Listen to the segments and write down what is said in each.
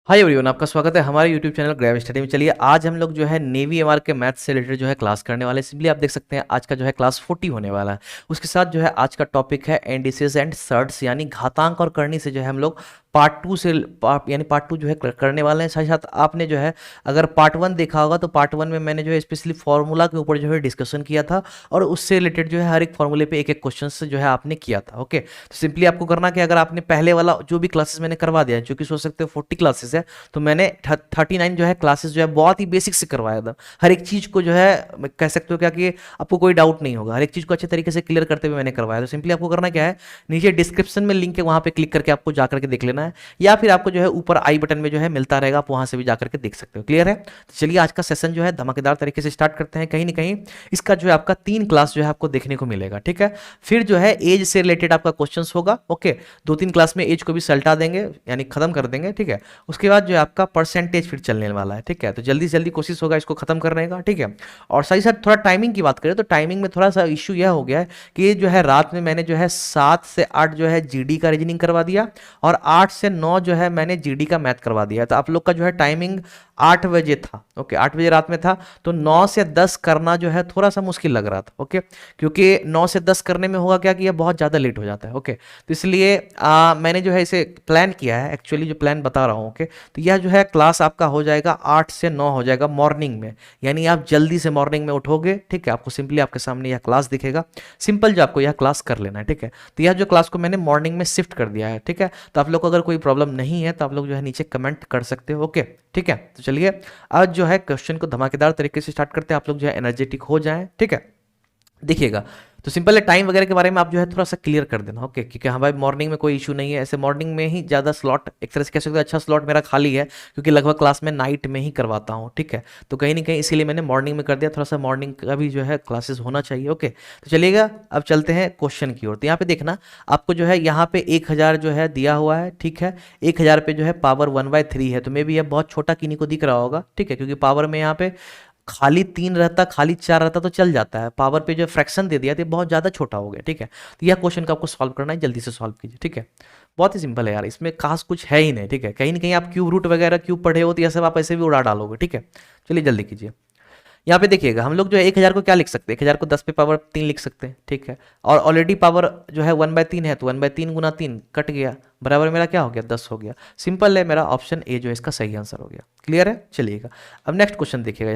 Hi everyone, आपका स्वागत है हमारे यूट्यूब चैनल ग्रेव स्टडी में। चलिए आज हम लोग जो है नेवी एमआर के मैथ्स से रिलेटेड जो है क्लास करने वाले हैं। सिंपली आप देख सकते हैं आज का जो है क्लास 40 होने वाला है। उसके साथ जो है आज का टॉपिक है एंडिसेस एंड सर्ट्स, यानी घातांक और करनी से जो है हम लोग पार्ट टू से यानी पार्ट टू जो है करने वाले हैं। साथ ही साथ आपने जो है अगर पार्ट वन देखा होगा तो पार्ट वन में मैंने जो है स्पेशली फार्मूला के ऊपर जो है डिस्कशन किया था और उससे रिलेटेड जो है हर एक फार्मूले पे एक एक क्वेश्चन से जो है आपने किया था। ओके, तो सिंपली आपको करना कि अगर आपने पहले वाला जो भी क्लासेस मैंने करवा दिया है, जो कि सोच सकते हो 40 क्लासेस है, तो मैंने 39 जो है क्लासेस जो है बहुत ही बेसिक से करवाया था। हर एक चीज़ को जो है कह सकते हो क्या कि आपको कोई डाउट नहीं होगा, हर एक चीज़ को अच्छे तरीके से क्लियर करते हुए मैंने करवाया। तो सिंपली आपको करना क्या है, नीचे डिस्क्रिप्शन में लिंक है, वहाँ पे क्लिक करके आपको जाकर के देख लेना है, या फिर आपको जो है ऊपर आई बटन में जो है मिलता रहेगा, आप वहाँ से भी जाकर के देख सकते हो। क्लियर है? तो चलिए आज का सेशन जो है धमाकेदार तरीके से स्टार्ट करते हैं। कहीं ना कहीं इसका जो है आपका 3 क्लास जो है आपको देखने को मिलेगा। ठीक है, फिर जो है एज से रिलेटेड आपका क्वेश्चन होगा। ओके, 2-3 क्लास में एज को भी सल्टा देंगे, यानी खत्म कर देंगे। ठीक है, उसके बाद जो है आपका परसेंटेज फिर चलने वाला है। ठीक है, तो जल्दी से जल्दी कोशिश होगा इसको खत्म करने का। ठीक है, और साथ ही साथ थोड़ा टाइमिंग की बात करें तो टाइमिंग में थोड़ा सा इश्यू यह हो गया है कि जो है रात में मैंने जो है 7 से 8 जो है जीडी का रीजनिंग करवा दिया और 8 से 9 जो है मैंने जीडी का मैथ करवा दिया। तो आप लोग का जो है टाइमिंग 8 बजे था। ओके, 8 बजे रात में था, तो 9 से 10 करना जो है थोड़ा सा मुश्किल लग रहा था। ओके, क्योंकि 9 से 10 करने में होगा क्या कि यह बहुत ज़्यादा लेट हो जाता है। ओके, तो इसलिए मैंने जो है इसे प्लान किया है, एक्चुअली जो प्लान बता रहा हूँ। ओके, तो यह जो है क्लास आपका हो जाएगा 8 से 9 हो जाएगा मॉर्निंग में, यानी आप जल्दी से मॉर्निंग में उठोगे। ठीक है, आपको सिंपली आपके सामने यह क्लास दिखेगा, सिंपल जो आपको यह क्लास कर लेना है। ठीक है, तो यह जो क्लास को मैंने मॉर्निंग में शिफ्ट कर दिया है। ठीक है, तो आप लोग को अगर कोई प्रॉब्लम नहीं है तो आप लोग जो है नीचे कमेंट कर सकते हो। ओके, ठीक है, तो चलिए आज जो है क्वेश्चन को धमाकेदार तरीके से स्टार्ट करते हैं। आप लोग जो है एनर्जेटिक हो जाएं। ठीक है, देखिएगा, तो सिंपल है, टाइम वगैरह के बारे में आप जो है थोड़ा सा क्लियर कर देना। ओके, क्योंकि हाँ भाई मॉर्निंग में कोई इशू नहीं है, ऐसे मॉर्निंग में ही ज़्यादा स्लॉट एक तरह से कह सकते हो अच्छा स्लॉट मेरा खाली है, क्योंकि लगभग क्लास में नाइट में ही करवाता हूँ। ठीक है, तो कहीं ना कहीं इसीलिए मैंने मॉर्निंग में कर दिया, थोड़ा सा मॉर्निंग का भी जो है क्लासेस होना चाहिए। ओके, तो चलिएगा अब चलते हैं क्वेश्चन की ओर। तो यहाँ पे देखना, आपको जो है यहाँ पे 1000 जो है दिया हुआ है। ठीक है, 1000 पे जो है पावर 1/3 है, तो मे भी यह बहुत छोटा किन्हीं को दिख रहा होगा। ठीक है, क्योंकि पावर में यहाँ पे खाली 3 रहता, खाली 4 रहता तो चल जाता है, पावर पे जो फ्रैक्शन दे दिया तो ये बहुत ज़्यादा छोटा हो गया। ठीक है, तो यह क्वेश्चन का आपको सॉल्व करना है, जल्दी से सॉल्व कीजिए। ठीक है, बहुत ही सिंपल है यार, इसमें खास कुछ है ही नहीं। ठीक है, कहीं ना कहीं आप क्यूब रूट वगैरह क्यूब पढ़े हो तो यह सब आप ऐसे भी उड़ा डालोगे। ठीक है, चलिए जल्दी कीजिए। यहाँ पे देखिएगा, हम लोग जो है 1000 को क्या लिख सकते हैं, 1000 को 10 पे पावर 3 लिख सकते हैं। ठीक है, और ऑलरेडी पावर जो है 1/3 है, तो 1/3 गुना 3 कट गया, बराबर मेरा क्या हो गया, 10 हो गया। सिंपल है, मेरा ऑप्शन ए जो है इसका सही आंसर हो गया। क्लियर है? चलिएगा अब नेक्स्ट क्वेश्चन देखिएगा।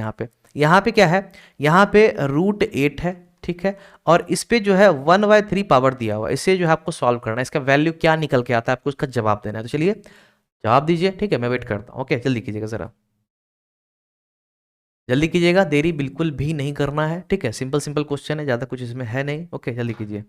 यहाँ पे क्या है, यहाँ पे √8 है। ठीक है, और इस पे जो है 1/3 पावर दिया हुआ है, इसे जो है आपको सॉल्व करना है, इसका वैल्यू क्या निकल के आता है आपको उसका जवाब देना है। तो चलिए जवाब दीजिए। ठीक है, मैं वेट करता हूँ। ओके, जल्दी कीजिएगा ज़रा, जल्दी कीजिएगा, देरी बिल्कुल भी नहीं करना है। ठीक है, सिंपल सिंपल क्वेश्चन है, ज़्यादा कुछ इसमें है नहीं। ओके, जल्दी कीजिए।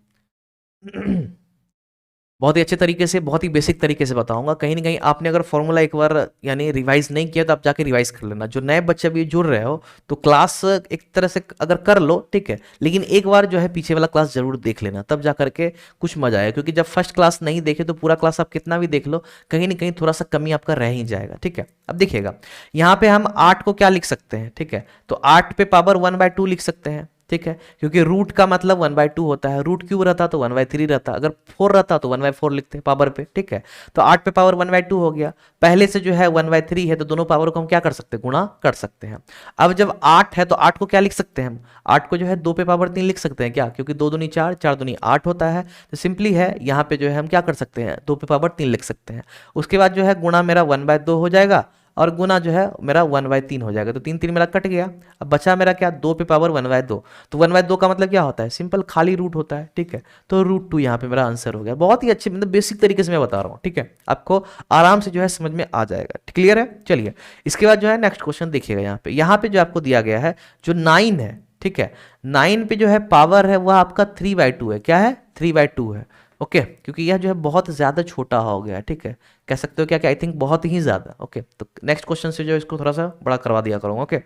बहुत ही अच्छे तरीके से, बहुत ही बेसिक तरीके से बताऊंगा। कहीं ना कहीं आपने अगर फॉर्मूला एक बार यानी रिवाइज नहीं किया तो आप जाके रिवाइज कर लेना। जो नए बच्चे भी जुड़ रहे हो तो क्लास एक तरह से अगर कर लो, ठीक है, लेकिन एक बार जो है पीछे वाला क्लास जरूर देख लेना, तब जा करके कुछ मजा आएगा। क्योंकि जब फर्स्ट क्लास नहीं देखे तो पूरा क्लास आप कितना भी देख लो, कहीं ना कहीं थोड़ा सा कमी आपका रह ही जाएगा। ठीक है, अब देखिएगा, यहाँ पे हम 8 को क्या लिख सकते हैं। ठीक है, तो 8 पे पावर 1/2 लिख सकते हैं। ठीक है, क्योंकि रूट का मतलब 1/2 होता है, रूट क्यूब रहता तो 1/3 रहता, अगर 4 रहता तो 1/4 लिखते हैं पावर पे। ठीक है, तो 8 पे पावर 1/2 हो गया, पहले से जो है 1/3 है, तो दोनों पावर को हम क्या कर सकते हैं, गुणा कर सकते हैं। अब जब 8 है तो 8 को क्या लिख सकते हैं हम, 8 को जो है 2 पे पावर 3 लिख सकते हैं क्या, क्योंकि 2 दूनी 4, 4 दूनी 8 होता है। तो सिंपली है, यहाँ पे जो है हम क्या कर सकते हैं, 2 पे पावर 3 लिख सकते हैं। उसके बाद जो है गुणा मेरा 1/2 हो जाएगा और गुना जो है मेरा 1/3 हो जाएगा, तो 3 3 मेरा कट गया। अब बचा मेरा क्या, 2 पे पावर 1/2, तो 1/2 का मतलब क्या होता है, सिंपल खाली रूट होता है। ठीक है, तो √2 यहाँ पे मेरा आंसर हो गया। बहुत ही अच्छे, मतलब बेसिक तरीके से मैं बता रहा हूँ। ठीक है, आपको आराम से जो है समझ में आ जाएगा। क्लियर है? चलिए इसके बाद जो है नेक्स्ट क्वेश्चन देखिएगा। यहाँ पे जो आपको दिया गया है जो 9 है। ठीक है, 9 पे जो है पावर है वह आपका 3/2 है। क्या है, 3/2 है। ओके, क्योंकि यह जो है बहुत ज़्यादा छोटा हो गया है। ठीक है, कह सकते हो क्या कि आई थिंक बहुत ही ज़्यादा। ओके, तो नेक्स्ट क्वेश्चन से जो इसको थोड़ा सा बड़ा करवा दिया करूँगा। ओके,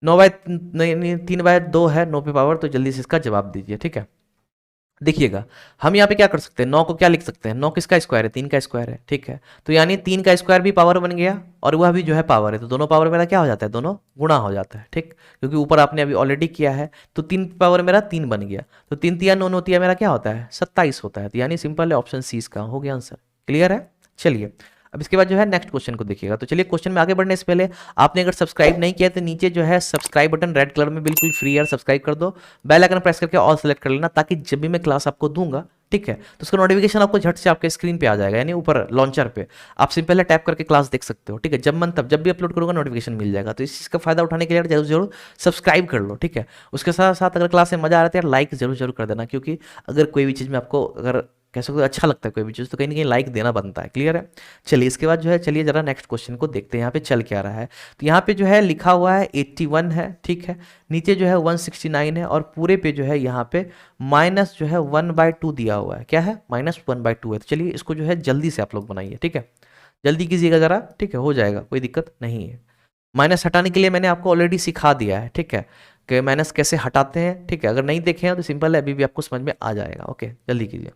3/2 है, 9 पे पावर, तो जल्दी से इसका जवाब दीजिए। ठीक है, देखिएगा, हम यहाँ पे क्या कर सकते हैं, 9 को क्या लिख सकते हैं, 9 किसका स्क्वायर है, 3 का स्क्वायर है। ठीक है, तो यानी 3 का स्क्वायर भी पावर बन गया और वह भी जो है पावर है, तो दोनों पावर मेरा क्या हो जाता है, दोनों गुणा हो जाता है। ठीक, क्योंकि ऊपर आपने अभी ऑलरेडी किया है, तो 3 पावर मेरा 3 बन गया, तो 3 3 9 मेरा क्या होता है, 27 होता है। तो यानी सिंपल है, ऑप्शन सी इसका हो गया आंसर। क्लियर है? चलिए अब इसके बाद जो है नेक्स्ट क्वेश्चन को देखिएगा। तो चलिए क्वेश्चन में आगे बढ़ने से पहले आपने अगर सब्सक्राइब नहीं किया तो नीचे जो है सब्सक्राइब बटन रेड कलर में बिल्कुल फ्री है, सब्सक्राइब कर दो, बेल आइकन प्रेस करके ऑल सेलेक्ट कर लेना, ताकि जब भी मैं क्लास आपको दूंगा, ठीक है, तो उसका नोटिफिकेशन आपको झट से आपके स्क्रीन पे आ जाएगा, यानी ऊपर लॉन्चर पे आप सिंपल है टैप करके क्लास देख सकते हो, ठीक है, जब मन तब जब भी अपलोड करूंगा नोटिफिकेशन मिल जाएगा। तो इस चीज़ का फायदा उठाने के लिए जरूर जरूर सब्सक्राइब कर लो, ठीक है। उसके साथ साथ अगर क्लास में मजा आ रहा है तो यार लाइक जरूर जरूर कर देना, क्योंकि अगर कोई भी चीज़ में आपको अगर कह सकते हो अच्छा लगता है कोई भी चीज़, तो कहीं ना कहीं लाइक देना बनता है, क्लियर है। चलिए इसके बाद जो है, चलिए जरा नेक्स्ट क्वेश्चन को देखते हैं यहाँ पे चल क्या रहा है। तो यहाँ पे जो है लिखा हुआ है 81 है, ठीक है, नीचे जो है 169 है, और पूरे पे जो है यहाँ पे माइनस जो है 1/2 दिया हुआ है, क्या है, -1/2 है। तो चलिए इसको जो है जल्दी से आप लोग बनाइए, ठीक है, जल्दी कीजिएगा जरा, ठीक है, हो जाएगा, कोई दिक्कत नहीं है। माइनस हटाने के लिए मैंने आपको ऑलरेडी सिखा दिया है, ठीक है, कि माइनस कैसे हटाते हैं, ठीक है, अगर नहीं देखे हैं तो सिंपल है, अभी भी आपको समझ में आ जाएगा। ओके, जल्दी कीजिए।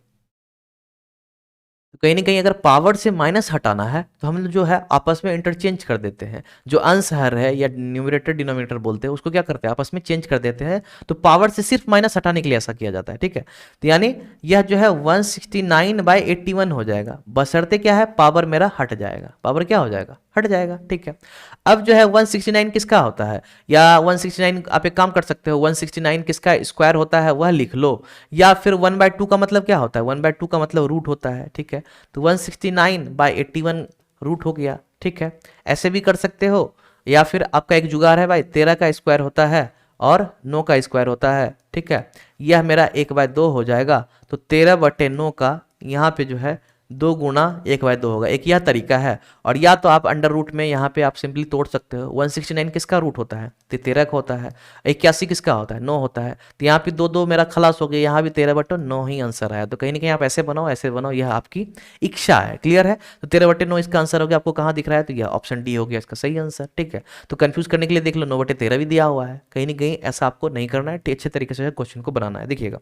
तो कहीं ना कहीं अगर पावर से माइनस हटाना है तो हम लोग जो है आपस में इंटरचेंज कर देते हैं, जो अंश हर है या न्यूमरेटर डिनोमिनेटर बोलते हैं उसको क्या करते हैं, आपस में चेंज कर देते हैं। तो पावर से सिर्फ माइनस हटाने के लिए ऐसा किया जाता है, ठीक है। तो यानी यह जो है 169/81 हो जाएगा, बशर्ते क्या है, पावर मेरा हट जाएगा, पावर क्या हो जाएगा, हट जाएगा, ठीक है। अब जो है 169 किसका होता है, या 169 आप एक काम कर सकते हो, 169 किसका स्क्वायर होता है वह लिख लो, या फिर 1/2 का मतलब क्या होता है, 1/2 का मतलब रूट होता है, ठीक है। तो 169/81 रूट हो गया, ठीक है, ऐसे भी कर सकते हो। या फिर आपका एक जुगाड़ है भाई, 13 का स्क्वायर होता है और 9 का स्क्वायर होता है, ठीक है, यह मेरा 1/2 हो जाएगा। तो 13/9 का यहाँ पे जो है 2 गुणा 1/2 होगा, एक यह तरीका है। और या तो आप अंडर रूट में यहाँ पे आप सिंपली तोड़ सकते हो, 169 किसका रूट होता है, तो 13 का होता है, 81 किसका होता है, 9 होता है। तो यहाँ पे 2 2 मेरा खलास हो गया, यहाँ भी 13/9 ही आंसर आया। तो कहीं ना कहीं आप ऐसे बनाओ ऐसे बनाओ, यह आपकी इच्छा है, क्लियर है। तो 13/9 इसका आंसर हो गया, आपको कहाँ दिख रहा है, तो यह ऑप्शन डी हो गया इसका सही आंसर, ठीक है। तो कंफ्यूज करने के लिए देख लो 9/13 भी दिया हुआ है, कहीं ना कहीं ऐसा आपको नहीं करना है, अच्छे तरीके से क्वेश्चन को बनाना है। देखिएगा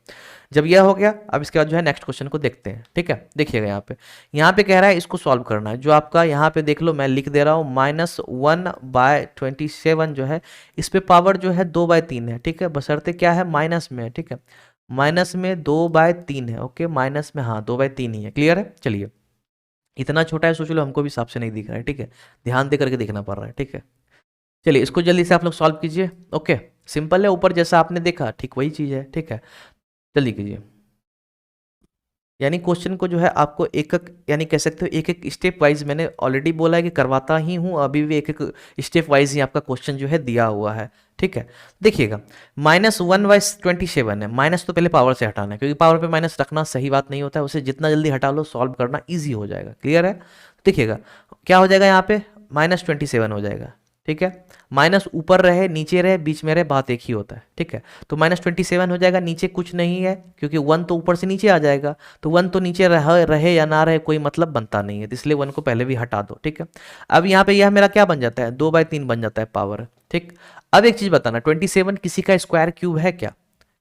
जब यह हो गया, अब इसके बाद जो है नेक्स्ट क्वेश्चन को देखते हैं, ठीक है। देखिएगा यहाँ पे कह रहा है इसको सॉल्व करना है, जो आपका यहाँ पे देख लो मैं लिख दे रहा हूँ -1/27 जो है, इस पे पावर जो है 2/3 है, ठीक है, बशर्ते क्या है, माइनस में है, ठीक है, माइनस में 2/3 है, ओके, माइनस में हाँ 2/3 ही है, क्लियर है। चलिए इतना छोटा है, सोच लो हमको भी हिसाब से नहीं दिख रहा है, ठीक है, ध्यान दे करके देखना पड़ रहा है, ठीक है। चलिए इसको जल्दी से आप लोग सॉल्व कीजिए। ओके, सिंपल है, ऊपर जैसा आपने देखा ठीक वही चीज़ है, ठीक है, जल्दी कीजिए। यानी क्वेश्चन को जो है आपको एक एक, यानी कह सकते हो एक एक स्टेप वाइज, मैंने ऑलरेडी बोला है कि करवाता ही हूँ, अभी भी एक एक स्टेप वाइज ही आपका क्वेश्चन जो है दिया हुआ है, ठीक है। देखिएगा -1/27 है, माइनस तो पहले पावर से हटाना है, क्योंकि पावर पे माइनस रखना सही बात नहीं होता है, उसे जितना जल्दी हटा लो सॉल्व करना ईजी हो जाएगा, क्लियर है। देखिएगा क्या हो जाएगा, यहाँ पे -27 हो जाएगा, ठीक है, माइनस ऊपर रहे नीचे रहे बीच में रहे बात एक ही होता है, ठीक है। तो -27 हो जाएगा, नीचे कुछ नहीं है क्योंकि 1 तो ऊपर से नीचे आ जाएगा, तो 1 तो नीचे रहे या ना रहे कोई मतलब बनता नहीं है, तो इसलिए 1 को पहले भी हटा दो, ठीक है। अब यहाँ पे यह मेरा क्या बन जाता है, 2/3 बन जाता है पावर, ठीक। अब एक चीज बताना, 27 किसी का स्क्वायर क्यूब है क्या,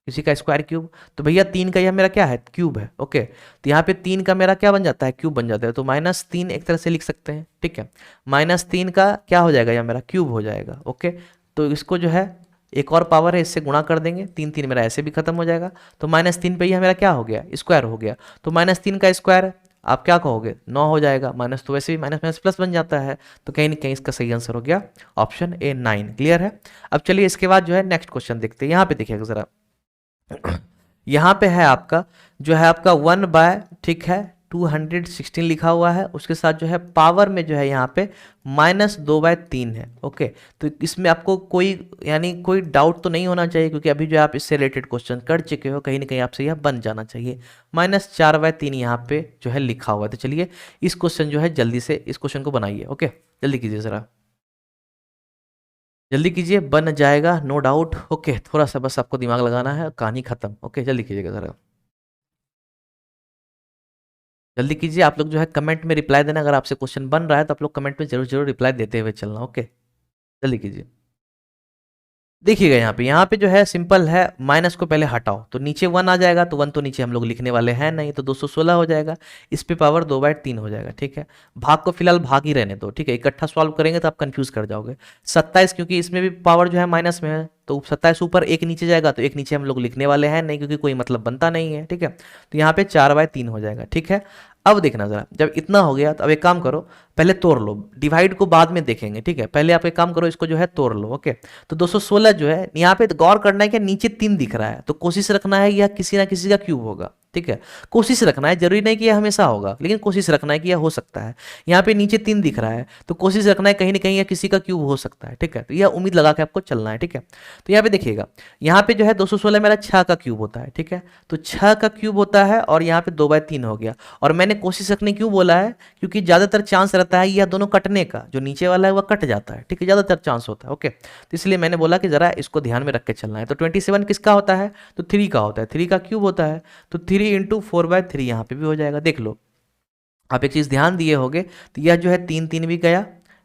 किसी का स्क्वायर क्यूब, तो भैया 3 का यह मेरा क्या है, क्यूब है, ओके। तो यहाँ पे 3 का मेरा क्या बन जाता है, क्यूब बन जाता है, तो -3 एक तरह से लिख सकते हैं, ठीक है, -3 का क्या हो जाएगा, यह मेरा क्यूब हो जाएगा, ओके। तो इसको जो है एक और पावर है, इससे गुणा कर देंगे, 3 3 मेरा ऐसे भी खत्म हो जाएगा, तो -3 पे यह मेरा क्या हो गया, स्क्वायर हो गया। तो -3 का स्क्वायर आप क्या कहोगे, 9 हो जाएगा, माइनस तो वैसे भी माइनस माइनस प्लस बन जाता है, तो कहीं ना कहीं इसका सही आंसर हो गया ऑप्शन ए 9, क्लियर है। अब चलिए इसके बाद जो है नेक्स्ट क्वेश्चन देखते हैं, यहाँ पे देखिएगा जरा यहाँ पे है आपका जो है आपका 1/ ठीक है 216 लिखा हुआ है, उसके साथ जो है पावर में जो है यहाँ पे -2/3 है, ओके। तो इसमें आपको कोई यानी कोई डाउट तो नहीं होना चाहिए, क्योंकि अभी जो आप इससे रिलेटेड क्वेश्चन कर चुके हो, कहीं ना कहीं आपसे यह बन जाना चाहिए। -4/3 यहाँ पे जो है लिखा हुआ है। तो चलिए इस क्वेश्चन जो है जल्दी से इस क्वेश्चन को बनाइए, ओके, जल्दी कीजिए जरा, जल्दी कीजिए, बन जाएगा नो डाउट, ओके, थोड़ा सा बस आपको दिमाग लगाना है, कहानी खत्म, ओके, जल्दी कीजिएगा जरा, जल्दी कीजिए। आप लोग जो है कमेंट में रिप्लाई देना, अगर आपसे क्वेश्चन बन रहा है तो आप लोग कमेंट में जरूर जरूर रिप्लाई देते हुए चलना, ओके, जल्दी कीजिए। देखिएगा यहाँ पे जो है सिंपल है, माइनस को पहले हटाओ तो नीचे 1 आ जाएगा, तो 1 तो नीचे हम लोग लिखने वाले हैं नहीं, तो 216 हो जाएगा, इस पे पावर 2/3 हो जाएगा, ठीक है। भाग को फिलहाल भाग ही रहने दो, ठीक है, इकट्ठा सॉल्व करेंगे तो आप कंफ्यूज कर जाओगे। 27 क्योंकि इसमें भी पावर जो है माइनस में है, तो 27 ऊपर एक नीचे जाएगा, तो एक नीचे हम लोग लिखने वाले हैं नहीं, क्योंकि कोई मतलब बनता नहीं है, ठीक है। तो यहाँ पे 4/3 हो जाएगा, ठीक है। अब देखना जरा, जब इतना हो गया तो अब एक काम करो, पहले तोड़ लो, डिवाइड को बाद में देखेंगे, ठीक है। पहले आप एक काम करो, इसको जो है तोड़ लो, ओके। तो 216 जो है यहाँ पे गौर करना है कि नीचे 3 दिख रहा है, तो कोशिश रखना है यह किसी ना किसी का क्यूब होगा, ठीक है। कोशिश रखना है, जरूरी नहीं कि यह हमेशा होगा, लेकिन कोशिश रखना है कि यह हो सकता है। यहाँ पे नीचे 3 दिख रहा है, तो कोशिश रखना है कहीं ना कहीं यह किसी का क्यूब हो सकता है, ठीक है। तो यह उम्मीद लगा के आपको चलना है, ठीक है। तो यहाँ पे देखिएगा, यहाँ पे जो है 216 मेरा 6 का क्यूब होता है, ठीक है। तो 6 का क्यूब होता है और यहाँ पे 2/3 हो गया। और मैंने कोशिश रखने क्यों बोला है, क्योंकि ज़्यादातर चांस रहता है यह दोनों कटने का, जो नीचे वाला है वह कट जाता है, ठीक है, ज़्यादातर चांस होता है, ओके। तो इसलिए मैंने बोला कि ज़रा इसको ध्यान में रख के चलना है। तो 27 किसका होता है, तो 3 का होता है, 3 का क्यूब होता है। तो 3 × 4/3 यहाँ पे भी हो जाएगा। देख लो, आप एक चीज़ ध्यान दिए होगे, तो यह जो है 3 3 भी गया,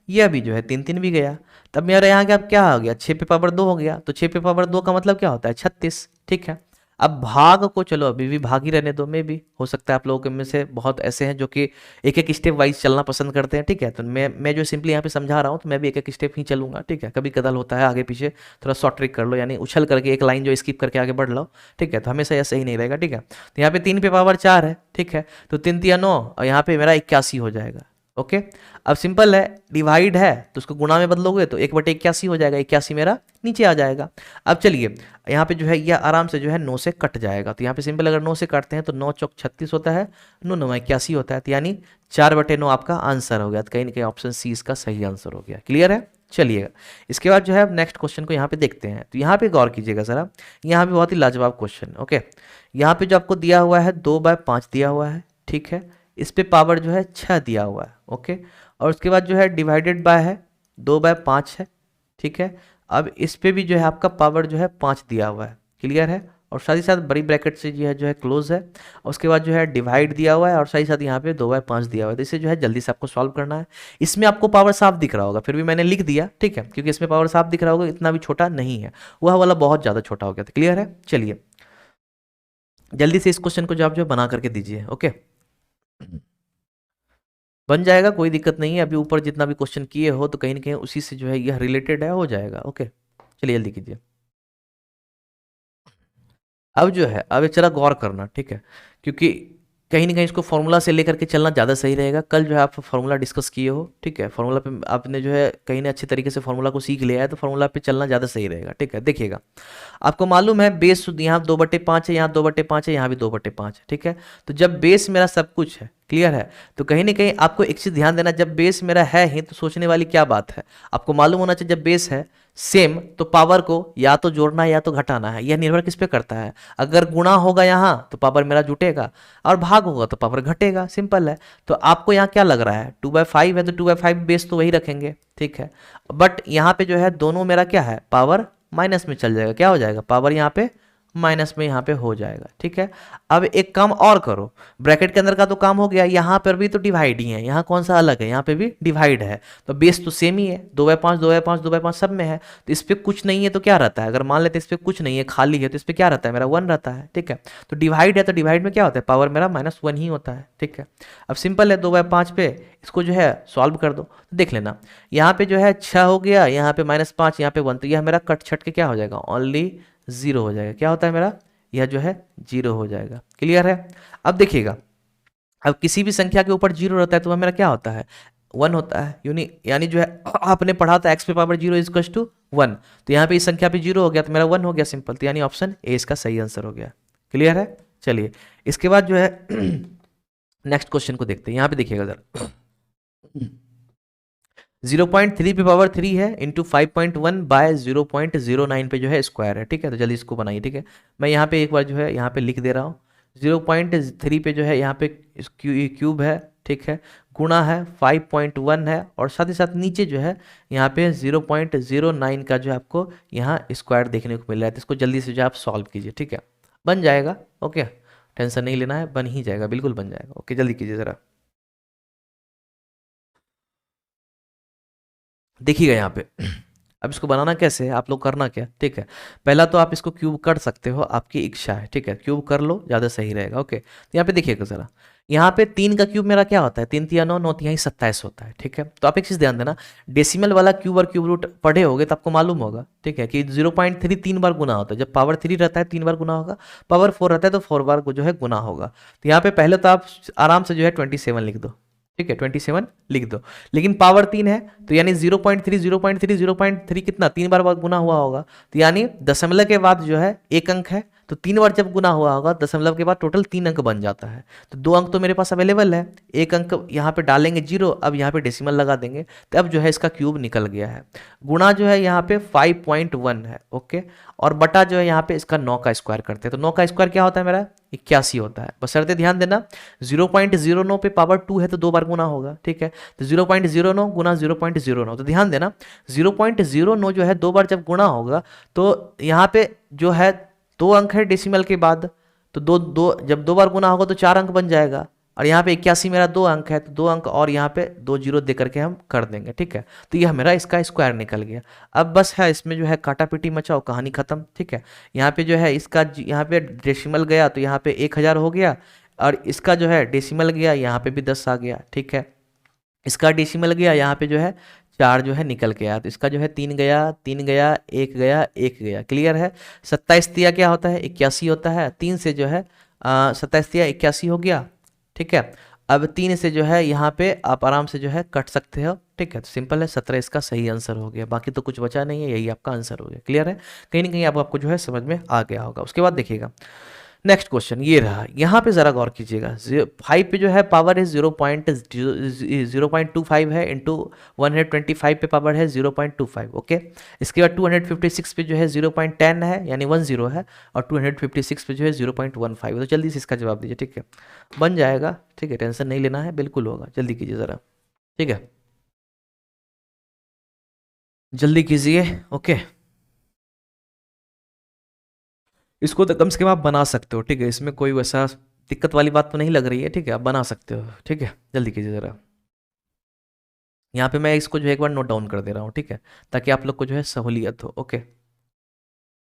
यह भी जो है 3 3 भी गया। तब मेरा यहाँ क्या हो गया, 6 पे पावर 2 हो गया। तो 6 पे पावर 2 का मतलब क्या होता है, 36, ठीक है। अब भाग को चलो अभी भी भाग ही रहने दो, में भी हो सकता है आप लोगों के में से बहुत ऐसे हैं जो कि एक एक स्टेप वाइज चलना पसंद करते हैं, ठीक है। तो मैं जो सिंपली यहाँ पे समझा रहा हूँ, तो मैं भी एक एक स्टेप ही चलूंगा, ठीक है। कभी कदाल होता है आगे पीछे, थोड़ा शॉर्ट ट्रिक कर लो, यानी उछल करके एक लाइन जो स्किप करके आगे बढ़ लो, ठीक है। तो हमेशा यह सही नहीं रहेगा, ठीक है। तो यहाँ पे 3 पे पावर 4 है, ठीक है। तो 3 3 9 और यहाँ पे मेरा 81 हो जाएगा, ओके। अब सिंपल है, डिवाइड है तो उसको गुणा में बदलोगे तो 1/81 हो जाएगा, 81 मेरा नीचे आ जाएगा। अब चलिए यहाँ पे जो है यह आराम से जो है 9 से कट जाएगा। तो यहाँ पे सिंपल अगर 9 से काटते हैं तो 9 चौक 36 होता है, 9 9 81 होता है। तो यानी 4/9 आपका आंसर हो गया। तो कहीं ना कहीं ऑप्शन सी इसका सही आंसर हो गया। क्लियर है, चलिएगा इसके बाद जो है नेक्स्ट क्वेश्चन को यहाँ पे देखते हैं। तो यहाँ पे गौर कीजिएगा जरा, यहाँ पे बहुत ही लाजवाब क्वेश्चन, ओके। यहाँ पे जो आपको दिया हुआ है 2/5 दिया हुआ है, ठीक है। इस पे पावर जो है 6 दिया हुआ है, ओके। और उसके बाद जो है डिवाइडेड बाय है 2/5 है, ठीक है। अब इस पे भी जो है आपका पावर जो है 5 दिया हुआ है, क्लियर है। और साथ ही साथ बड़ी ब्रैकेट से जो है क्लोज है। और उसके बाद जो है डिवाइड दिया हुआ है और साथ ही साथ यहाँ पे 2/5 दिया हुआ है। तो इसे जो है जल्दी से आपको सॉल्व करना है। इसमें आपको पावर साफ दिख रहा होगा, फिर भी मैंने लिख दिया, ठीक है, क्योंकि इसमें पावर साफ दिख रहा होगा, इतना भी छोटा नहीं है, वह वाला बहुत ज़्यादा छोटा हो गया था। क्लियर है, चलिए जल्दी से इस क्वेश्चन को जो आप जो बना करके दीजिए, ओके। बन जाएगा, कोई दिक्कत नहीं है। अभी ऊपर जितना भी क्वेश्चन किए हो तो कहीं ना कहीं उसी से जो है यह रिलेटेड है, हो जाएगा, ओके। चलिए जल्दी कीजिए। अब जो है अब चला गौर करना, ठीक है, क्योंकि कहीं ना कहीं इसको फॉर्मूला से लेकर के चलना ज़्यादा सही रहेगा। कल जो है आप फॉर्मूला डिस्कस किए हो, ठीक है, फॉर्मूला पे आपने जो है कहीं ना अच्छे तरीके से फॉर्मूला को सीख लिया है, तो फॉर्मूला पे चलना ज़्यादा सही रहेगा, ठीक है। देखिएगा, आपको मालूम है बेस यहाँ 2/5 है, यहाँ 2/5 है, यहाँ भी 2/5 है, ठीक है। तो जब बेस मेरा सब कुछ है, क्लियर है, तो कहीं ना कहीं आपको एक चीज़ ध्यान देना, जब बेस मेरा है ही तो सोचने वाली क्या बात है, आपको मालूम होना चाहिए जब बेस है सेम तो पावर को या तो जोड़ना है या तो घटाना है। यह निर्भर किस पे करता है, अगर गुणा होगा यहाँ तो पावर मेरा जुटेगा, और भाग होगा तो पावर घटेगा, सिंपल है। तो आपको यहाँ क्या लग रहा है, 2/5 है तो 2/5 बेस तो वही रखेंगे, ठीक है। बट यहाँ पे जो है दोनों मेरा क्या है, पावर माइनस में चल जाएगा, क्या हो जाएगा, पावर यहाँ पे माइनस में यहाँ पे हो जाएगा, ठीक है। अब एक काम और करो, ब्रैकेट के अंदर का तो काम हो गया, यहाँ पर भी तो डिवाइड ही है, यहाँ कौन सा अलग है, यहाँ पे भी डिवाइड है, तो बेस तो सेम ही है, 2/5 2/5 2/5 सब में है। तो इस पे कुछ नहीं है तो क्या रहता है, अगर मान लेते इस पे कुछ नहीं है खाली है, तो इस पे क्या रहता है, मेरा 1 रहता है, ठीक है। तो डिवाइड है तो डिवाइड में क्या होता है, पावर मेरा -1 ही होता है, ठीक है। अब सिंपल है, 2/5 पे इसको जो है सॉल्व कर दो, तो देख लेना यहाँ पे जो है 6 हो गया, यहाँ पे -5, यहाँ पे 1, तो यह मेरा कट छट के क्या हो जाएगा, ओनली 0 हो जाएगा। क्या होता है मेरा, यह जो है 0 हो जाएगा। क्लियर है। अब देखिएगा, अब किसी भी संख्या के ऊपर 0 रहता है तो वह मेरा क्या होता है, 1 होता है। यानी जो है आपने पढ़ा था x पे पावर 0 इक्वल्स टू 1, तो यहाँ पे इस संख्या पे 0 हो गया तो मेरा 1 हो गया, सिंपल। तो यानी ऑप्शन ए इसका सही आंसर हो गया। क्लियर है, चलिए इसके बाद जो है नेक्स्ट क्वेश्चन को देखते हैं। यहाँ पे देखिएगा जरा, 0.3 पे पावर 3 है इंटू 5.1 बाय 0.09 पे जो है स्क्वायर है, ठीक है। तो जल्दी इसको बनाइए, ठीक है। मैं यहाँ पे एक बार जो है यहाँ पे लिख दे रहा हूँ, 0.3 पे जो है यहाँ पे क्यूब है, ठीक है, गुणा है 5.1 है, और साथ ही साथ नीचे जो है यहाँ पे 0.09 का जो है आपको यहाँ स्क्वायर देखने को मिल रहा है। तो इसको जल्दी से जो आप सॉल्व कीजिए, ठीक है, बन जाएगा, ओके, टेंशन नहीं लेना है, बन ही जाएगा, बिल्कुल बन जाएगा, ओके। जल्दी कीजिए ज़रा, देखिएगा यहाँ पे अब इसको बनाना कैसे है, आप लोग करना क्या, ठीक है। पहला तो आप इसको क्यूब कर सकते हो, आपकी इच्छा है, ठीक है, क्यूब कर लो, ज़्यादा सही रहेगा, ओके। तो यहाँ पे देखिएगा ज़रा, यहाँ पे 3 का क्यूब मेरा क्या होता है, 3 3 9 9 3 27 होता है, ठीक है। तो आप एक चीज़ ध्यान देना, डेसिमल वाला क्यूब और क्यूब रूट पढ़े होगे तो आपको मालूम होगा, ठीक है, कि 0.3 3 बार गुना होता है। जब पावर 3 रहता है 3 बार गुना होगा, पावर 4 रहता है तो 4 बार जो है गुना होगा। तो यहाँ पे पहले तो आप आराम से जो है 27 लिख दो, ठीक है 27 लिख दो। लेकिन पावर 3 है तो यानी 0.3 0.3 0.3 कितना 3 बार गुना हुआ होगा, तो यानी दशमलव के बाद जो है एक अंक है, तो 3 बार जब गुना हुआ होगा दशमलव के बाद टोटल 3 अंक बन जाता है। तो 2 अंक तो मेरे पास अवेलेबल है, एक अंक यहाँ पे डालेंगे 0, अब यहाँ पे डेसिमल लगा देंगे, तो अब जो है इसका क्यूब निकल गया है। गुणा जो है यहाँ पे 5.1 है, ओके, और बटा जो है यहाँ पे इसका 9 का स्क्वायर करते हैं, तो 9 का स्क्वायर क्या होता है मेरा 81 होता है। बस शर्तें ध्यान देना, 0.09 पे पावर 2 है तो 2 बार गुना होगा, ठीक है, तो 0.09 गुना 0.09, तो ध्यान देना 0.09 जो है 2 बार जब गुना होगा तो यहाँ पे जो है 2 अंक है डेसिमल के बाद, तो दो दो जब 2 बार गुना होगा तो 4 अंक बन जाएगा, और यहाँ पे 81 मेरा 2 अंक है, तो 2 अंक और यहाँ पे 2 जीरो दे करके हम कर देंगे, ठीक है, तो यह मेरा इसका स्क्वायर निकल गया। अब बस है इसमें जो है काटा पीटी मचाओ, कहानी खत्म, ठीक है। यहाँ पे जो है इसका यहाँ पे डेसिमल गया तो यहाँ पे 1000 हो गया, और इसका जो है डेसिमल गया यहाँ पे भी 10 आ गया, ठीक है, इसका डेसिमल गया यहाँ पे जो है 4 जो है निकल के आया, तो इसका जो है 3 गया 3 गया 1 गया 1 गया, क्लियर है। 27 तिया क्या होता है 81 होता है, 3 से जो है 27 तिया 81 हो गया, ठीक है। अब 3 से जो है यहाँ पे आप आराम से जो है कट सकते हो, ठीक है, तो सिंपल है 17 इसका सही आंसर हो गया, बाकी तो कुछ बचा नहीं है, यही आपका आंसर हो गया, क्लियर है। कहीं ना कहीं आपको जो है समझ में आ गया होगा। उसके बाद देखिएगा नेक्स्ट क्वेश्चन ये रहा, यहाँ पे ज़रा गौर कीजिएगा, 5 पे जो है पावर है 0.25 है, इंटू 125 पे पावर है 0.25, ओके। इसके बाद 256 पे जो है 0.10 है यानी 10 है, और 256 पे जो है 0.15, तो जल्दी से इसका जवाब दीजिए, ठीक है, बन जाएगा, ठीक है, टेंशन नहीं लेना है, बिल्कुल होगा, जल्दी कीजिए ज़रा, ठीक है, जल्दी कीजिए, ओके। इसको तो कम से कम आप बना सकते हो, ठीक है, इसमें कोई वैसा दिक्कत वाली बात तो नहीं लग रही है, ठीक है, आप बना सकते हो, ठीक है, जल्दी कीजिए ज़रा। यहाँ पे मैं इसको जो है एक बार नोट डाउन कर दे रहा हूँ, ठीक है, ताकि आप लोग को जो है सहूलियत हो, ओके।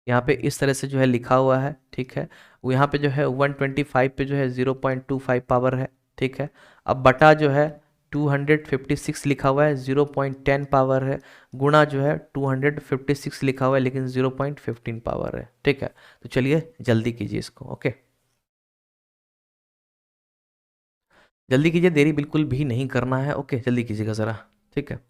यहाँ पे इस तरह से जो है लिखा हुआ है, ठीक है, वो यहाँ पे जो है 125 पे जो है 0.25 पावर है, ठीक है। अब बटा जो है 256 लिखा हुआ है 0.10 पावर है, गुणा जो है 256 लिखा हुआ है लेकिन 0.15 पावर है, ठीक है। तो चलिए जल्दी कीजिए इसको, ओके, जल्दी कीजिए, देरी बिल्कुल भी नहीं करना है, ओके, जल्दी कीजिएगा ज़रा, ठीक है।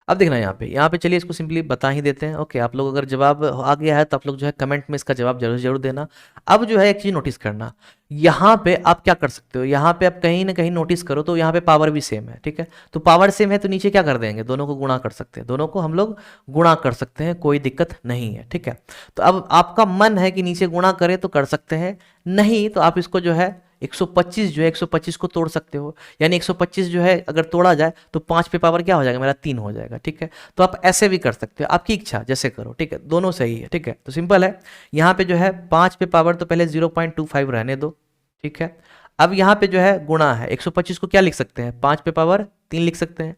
अब देखना यहाँ पे चलिए इसको सिंपली बता ही देते हैं, ओके। आप लोग अगर जवाब आ गया है तो आप लोग जो है कमेंट में इसका जवाब जरूर जरूर देना। अब जो है एक चीज़ नोटिस करना, यहाँ पे आप क्या कर सकते हो, यहाँ पे आप कहीं ना कहीं नोटिस करो तो यहाँ पे पावर भी सेम है, ठीक है, तो पावर सेम है तो नीचे क्या कर देंगे, दोनों को गुणा कर सकते हैं, दोनों को हम लोग गुणा कर सकते हैं, कोई दिक्कत नहीं है, ठीक है। तो अब आपका मन है कि नीचे गुणा करें तो कर सकते हैं, नहीं तो आप इसको जो है 125 जो है 125 को तोड़ सकते हो, यानी 125 जो है अगर तोड़ा जाए तो 5 पे पावर क्या हो जाएगा मेरा 3 हो जाएगा, ठीक है। तो आप ऐसे भी कर सकते हो, आपकी इच्छा जैसे करो, ठीक है, दोनों सही है, ठीक है। तो सिंपल है, यहाँ पे जो है 5 पे पावर तो पहले 0.25 रहने दो, ठीक है। अब यहाँ पे जो है गुणा है 125 को क्या लिख सकते हैं 5 पे पावर 3 लिख सकते हैं,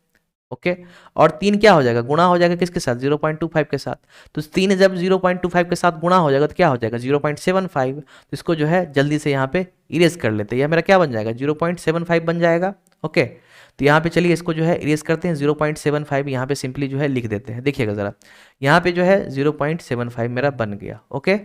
ओके। और 3 क्या हो जाएगा गुणा हो जाएगा किसके साथ 0.25 के साथ, तो 3 जब 0.25 के साथ गुणा हो जाएगा तो क्या हो जाएगा 0.75, तो इसको जो है जल्दी से यहाँ पे इरेज कर लेते हैं, यह मेरा क्या बन जाएगा 0.75 बन जाएगा, ओके। तो यहाँ पे चलिए इसको जो है इरेज करते हैं, 0.75 यहाँ पे सिंपली जो है लिख देते हैं, देखिएगा ज़रा, यहाँ पे जो है 0.75 मेरा बन गया, ओके,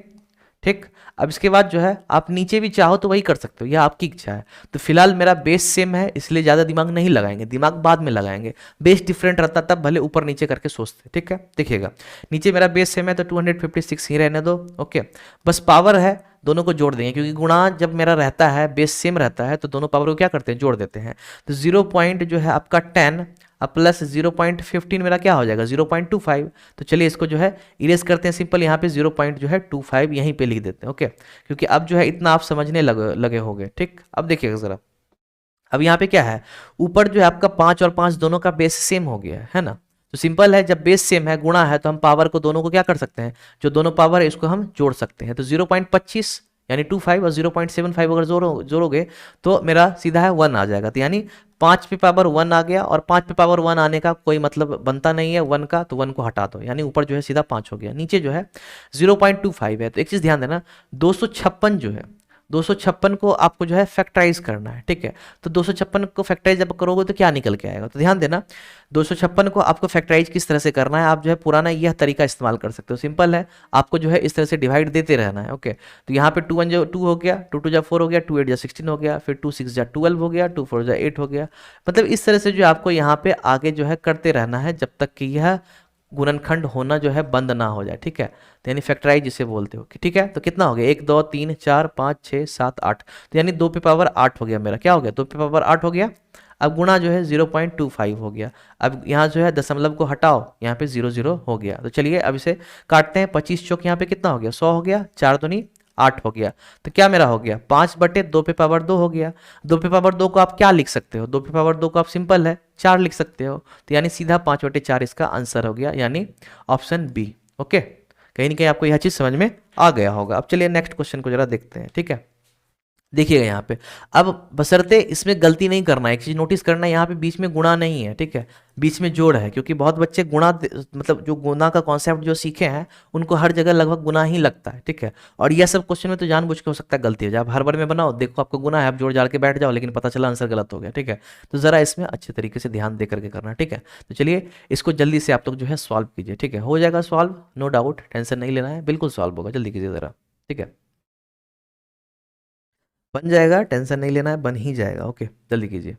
ठीक। अब इसके बाद जो है आप नीचे भी चाहो तो वही कर सकते हो, यह आपकी इच्छा है। तो फिलहाल मेरा बेस सेम है इसलिए ज़्यादा दिमाग नहीं लगाएंगे, दिमाग बाद में लगाएंगे, बेस डिफरेंट रहता तब भले ऊपर नीचे करके सोचते, ठीक है। देखिएगा नीचे मेरा बेस सेम है तो 256 ही रहने दो, ओके। बस पावर है दोनों को जोड़ देंगे, क्योंकि गुणा जब मेरा रहता है बेस सेम रहता है तो दोनों पावर को क्या करते हैं जोड़ देते हैं, तो 0 पॉइंट जो है आपका 10 अब प्लस 0.15 मेरा क्या हो जाएगा 0.25, तो चलिए इसको जो है इरेज करते हैं सिंपल, यहाँ पे 0.25 यहीं पे लिख देते हैं, ओके, क्योंकि अब जो है इतना आप समझने लगे होंगे, ठीक। अब देखिएगा ज़रा, अब यहाँ पे क्या है ऊपर जो है आपका 5 और 5 दोनों का बेस सेम हो गया है ना, तो सिंपल है जब बेस सेम है गुणा है तो हम पावर को दोनों को क्या कर सकते हैं, जो दोनों पावर है इसको हम जोड़ सकते हैं, तो 0.25 यानी 25 और 0.75 अगर जोड़ोगे तो मेरा सीधा है 1 आ जाएगा, तो यानी 5 पे पावर 1 आ गया, और 5 पे पावर 1 आने का कोई मतलब बनता नहीं है 1 का, तो 1 को हटा दो, यानी ऊपर जो है सीधा 5 हो गया, नीचे जो है 0.25 है। तो एक चीज़ ध्यान देना 256 जो है 256 को आपको जो है फैक्टराइज करना है, ठीक है। तो 256 को फैक्टराइज जब करोगे तो क्या निकल के आएगा, तो ध्यान देना 256 को आपको फैक्टराइज किस तरह से करना है, आप जो है पुराना यह तरीका इस्तेमाल कर सकते हो। सिंपल है, आपको जो है इस तरह से डिवाइड देते रहना है, ओके। तो यहाँ पे 2 1 जो 2 हो गया, 2 2 जा 4 हो गया, 2 8 जा 16 हो गया, फिर 2 6 जा 12 हो गया, 2 4 जा 8 हो गया। मतलब इस तरह से जो आपको यहाँ पे आगे जो है करते रहना है जब तक कि यह गुणनखंड होना जो है बंद ना हो जाए, ठीक है। तो यानी फैक्टराइज जिसे बोलते हो, ठीक है। तो कितना हो गया, 1 2 3 4 5 6 7 8, तो यानी 2 पे पावर 8 हो गया मेरा, क्या हो गया, 2 पे पावर 8 हो गया। अब गुणा जो है 0.25 हो गया। अब यहाँ जो है दशमलव को हटाओ, यहाँ पे 0 0 हो गया। तो चलिए अब इसे काटते हैं, 25 चौक यहाँ पे कितना हो गया, 100 हो गया, 4 दूनी 8 हो गया। तो क्या मेरा हो गया, 5/2 पे पावर 2 हो गया। 2 पे पावर 2 को आप क्या लिख सकते हो, 2 पे पावर 2 को आप सिंपल है 4 लिख सकते हो। तो यानी सीधा 5/4 इसका आंसर हो गया, यानी ऑप्शन बी, ओके। कहीं ना कहीं आपको यह चीज समझ में आ गया होगा। अब चलिए नेक्स्ट क्वेश्चन को जरा देखते हैं, ठीक है। देखिएगा यहाँ पे, अब बशर्ते इसमें गलती नहीं करना है, एक चीज नोटिस करना है, यहाँ पे बीच में गुणा नहीं है, ठीक है, बीच में जोड़ है। क्योंकि बहुत बच्चे गुणा मतलब जो गुणा का कॉन्सेप्ट जो सीखे हैं उनको हर जगह लगभग गुणा ही लगता है, ठीक है। और यह सब क्वेश्चन में तो जानबूझ के हो सकता है गलती हो जाए। आप हर बार में बनाओ, देखो आपको गुणा है, आप जोड़ जाड़ के बैठ जाओ, लेकिन पता चला आंसर गलत हो गया, ठीक है। तो जरा इसमें अच्छे तरीके से ध्यान दे करके करना, ठीक है। तो चलिए इसको जल्दी से आप लोग जो है सॉल्व कीजिए, ठीक है। हो जाएगा सॉल्व, नो डाउट, टेंशन नहीं लेना है, बिल्कुल सॉल्व होगा, जल्दी कीजिए जरा, ठीक है। बन जाएगा, टेंशन नहीं लेना है, बन ही जाएगा, ओके, जल्दी कीजिए।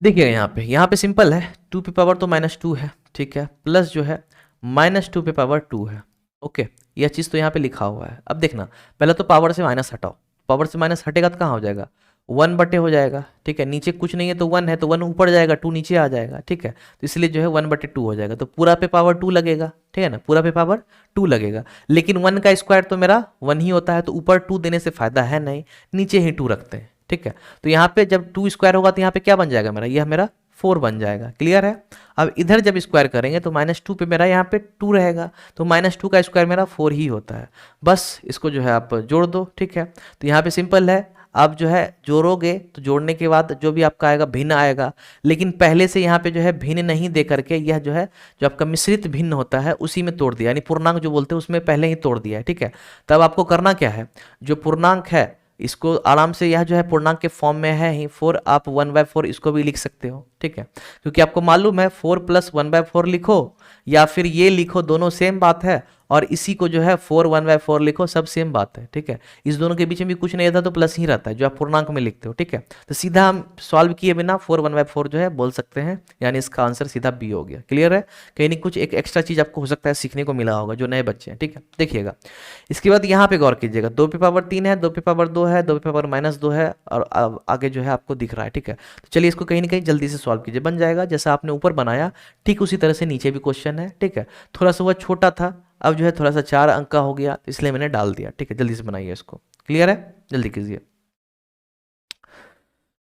देखिए यहाँ पे सिंपल है, 2 पे पावर तो -2 है, ठीक है, प्लस जो है -2 पे पावर 2 है, ओके। यह चीज़ तो यहाँ पे लिखा हुआ है। अब देखना, पहले तो पावर से माइनस हटाओ, पावर से माइनस हटेगा तो कहाँ हो जाएगा, 1/, हो जाएगा, ठीक है। नीचे कुछ नहीं है तो 1 है, तो 1 ऊपर जाएगा, 2 नीचे आ जाएगा, ठीक है। तो इसलिए जो है 1/2 हो जाएगा, तो पूरा पे पावर 2 लगेगा, ठीक है ना, पूरा पे पावर 2 लगेगा। लेकिन 1 का स्क्वायर तो मेरा 1 ही होता है, तो ऊपर 2 देने से फायदा है नहीं, नीचे ही 2 रखते हैं, ठीक है। तो यहाँ पे जब 2 स्क्वायर होगा तो यहाँ पे क्या बन जाएगा मेरा, यह मेरा 4 बन जाएगा, क्लियर है। अब इधर जब स्क्वायर करेंगे तो -2 पे मेरा यहाँ पे 2 रहेगा, तो -2 का स्क्वायर मेरा 4 ही होता है। बस इसको जो है आप जोड़ दो, ठीक है। तो यहाँ पे सिंपल है, आप जो है जोड़ोगे तो जोड़ने के बाद जो भी आपका आएगा भिन्न आएगा। लेकिन पहले से यहाँ पे जो है भिन्न नहीं दे करके यह जो है जो आपका मिश्रित भिन्न होता है उसी में तोड़ दिया, यानी पूर्णांक जो बोलते हैं उसमें पहले ही तोड़ दिया है, ठीक है। तब आपको करना क्या है, जो पूर्णांक है इसको आराम से, यह जो है पूर्णांक के फॉर्म में है ही 4, आप 1/4 इसको भी लिख सकते हो, ठीक है। क्योंकि आपको मालूम है 4 + 1/4 लिखो या फिर ये लिखो, दोनों सेम बात है। और इसी को जो है 4 1/4 लिखो, सब सेम बात है, ठीक है। इस दोनों के बीच में भी कुछ नहीं रहता तो प्लस ही रहता है जो आप पूर्णांक में लिखते हो, ठीक है। तो सीधा हम सॉल्व किए बिना 4 1/4 जो है बोल सकते हैं, यानी इसका आंसर सीधा बी हो गया, क्लियर है। कहीं नहीं कुछ एक एक्स्ट्रा चीज आपको हो सकता है सीखने को मिला होगा जो नए बच्चे हैं, ठीक है। देखिएगा इसके बाद यहाँ पे गौर कीजिएगा, 2 पे पावर 3 है, 2 पे पावर 2 है, 2 पे पावर -2 है, और आगे जो है आपको दिख रहा है, ठीक है। तो चलिए इसको कहीं ना कहीं जल्दी से सॉल्व कीजिए, बन जाएगा जैसा आपने ऊपर बनाया ठीक उसी तरह से नीचे भी क्वेश्चन है, ठीक है। थोड़ा सा वह छोटा था, अब जो है थोड़ा सा 4 अंक का हो गया, इसलिए मैंने डाल दिया, ठीक है। जल्दी से बनाइए इसको, क्लियर है, जल्दी कीजिए।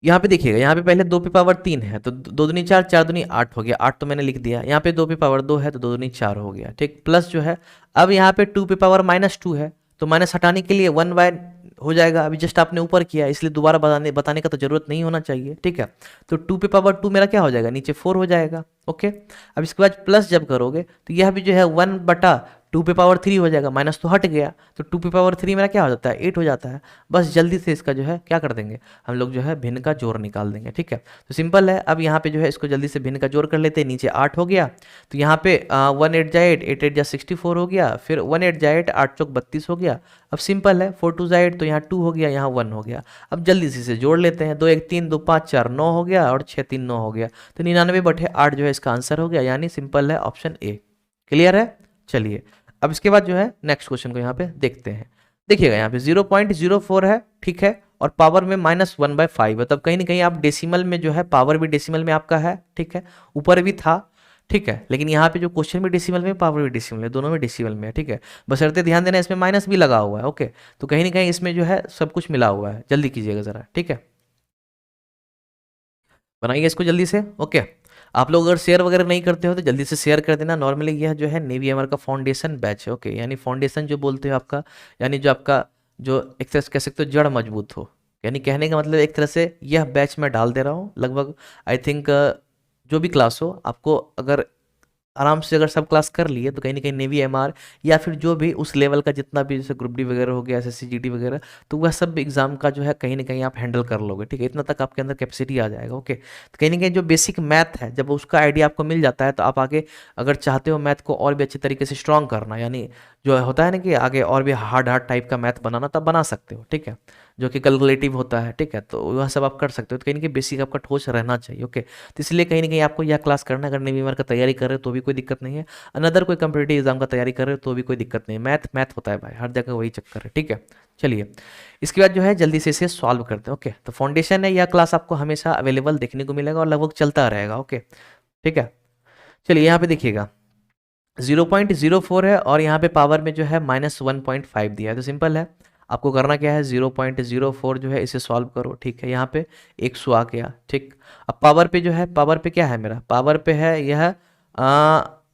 यहाँ पे देखिएगा, यहाँ पे पहले 2 पे पावर 3 है तो 2 दूनी 4, 4 दूनी 8 हो गया, 8 तो मैंने लिख दिया। यहाँ पे 2 पे पावर 2 है तो 2 दूनी 4 हो गया, ठीक, प्लस जो है अब यहाँ पे 2 पे पावर -2 है, तो माइनस हटाने के लिए 1 हो जाएगा। अभी जस्ट आपने ऊपर किया इसलिए दोबारा बताने का तो जरूरत नहीं होना चाहिए, ठीक है। तो 2 पे पावर 2 मेरा क्या हो जाएगा, नीचे 4 हो जाएगा, ओके। अब इसके बाद प्लस जब करोगे तो यह भी जो है 1/2 पे पावर 3 हो जाएगा, माइनस तो हट गया, तो 2 पे पावर 3 मेरा क्या हो जाता है, 8 हो जाता है। बस जल्दी से इसका जो है क्या कर देंगे हम लोग, जो है भिन्न का जोड़ निकाल देंगे, ठीक है। तो सिंपल है, अब यहाँ पे जो है इसको जल्दी से भिन्न का जोड़ कर लेते हैं। नीचे 8 हो गया, तो यहाँ पे 1 8 जा 8, 8 8 जा 64 हो गया, फिर 1 8 जा 8, 8 चौक 32 हो गया। अब सिंपल है, 4 2 जा 8, तो यहाँ 2 हो गया, यहाँ 1 हो गया। अब जल्दी से इसे जोड़ लेते हैं, 2 1 3, 2 5 4 9 हो गया, और 6 3 9 हो गया, तो 99/8 जो है इसका आंसर हो गया, यानी सिंपल है ऑप्शन ए, क्लियर है। चलिए अब इसके बाद जो है नेक्स्ट क्वेश्चन को यहाँ पे देखते हैं। देखिएगा यहाँ पे 0.04 है, ठीक है, और पावर में -1/5 है, तब कहीं ना कहीं आप डेसिमल में जो है, पावर भी डेसिमल में आपका है, ठीक है, ऊपर भी था, ठीक है। लेकिन यहाँ पे जो क्वेश्चन भी डेसिमल में, पावर भी डेसिमल है, दोनों में डेसिमल में है, ठीक है। बशर्ते ध्यान देना इसमें माइनस भी लगा हुआ है, ओके। तो कहीं ना कहीं इसमें जो है सब कुछ मिला हुआ है, जल्दी कीजिएगा जरा, ठीक है। बनाइए इसको जल्दी से, ओके। आप लोग अगर शेयर वगैरह नहीं करते हो तो जल्दी से शेयर कर देना। नॉर्मली यह जो है नेवी एमआर का फाउंडेशन बैच है, ओके, यानी फाउंडेशन जो बोलते हो आपका, यानी जो आपका जो एक तरह से कह सकते हो जड़ मजबूत हो, यानी कहने का मतलब एक तरह से यह बैच मैं डाल दे रहा हूँ लगभग, आई थिंक जो भी क्लास हो आपको अगर आराम से अगर सब क्लास कर लिए तो कहीं ना कहीं नेवी एमआर या फिर जो भी उस लेवल का जितना भी जैसे ग्रुप डी वगैरह हो गया, एसएससी जीडी वगैरह, तो वह सब एग्जाम का जो है कहीं ना कहीं आप हैंडल कर लोगे। ठीक है, इतना तक आपके अंदर कैपेसिटी आ जाएगा। ओके, तो कहीं ना कहीं जो बेसिक मैथ है जब उसका आइडिया आपको मिल जाता है तो आप आगे अगर चाहते हो मैथ को और भी अच्छे तरीके से स्ट्रॉन्ग करना, यानी जो होता है ना कि आगे और भी हार्ड हार्ड टाइप का मैथ बनाना, तब बना सकते हो। ठीक है, जो कि कैलकुलेटिव होता है। ठीक है, तो वह सब आप कर सकते हो। तो कहीं ना कहीं बेसिक आपका ठोस रहना चाहिए। ओके, तो इसलिए कहीं ना कहीं आपको यह क्लास करना, अगर नेवी एमआर का तैयारी कर रहे हो तो भी कोई दिक्कत नहीं है, अनदर कोई कंपटीटिव एग्जाम का तैयारी कर रहे हो तो भी कोई दिक्कत नहीं है। मैथ मैथ होता है भाई, हर जगह वही चक्कर है। ठीक है, चलिए इसके बाद जो है जल्दी से इसे सॉल्व करते हैं। ओके, तो फाउंडेशन है, यह क्लास आपको हमेशा अवेलेबल देखने को मिलेगा और लगभग चलता रहेगा। ओके, ठीक है, चलिए यहाँ पे देखिएगा 0.04 है और यहाँ पे पावर में जो है -1.5 दिया है। तो सिंपल है, आपको करना क्या है, 0.04 जो है इसे सॉल्व करो। ठीक है, यहाँ पे 100 आ गया। ठीक, अब पावर पे जो है, पावर पे क्या है मेरा, पावर पे है यह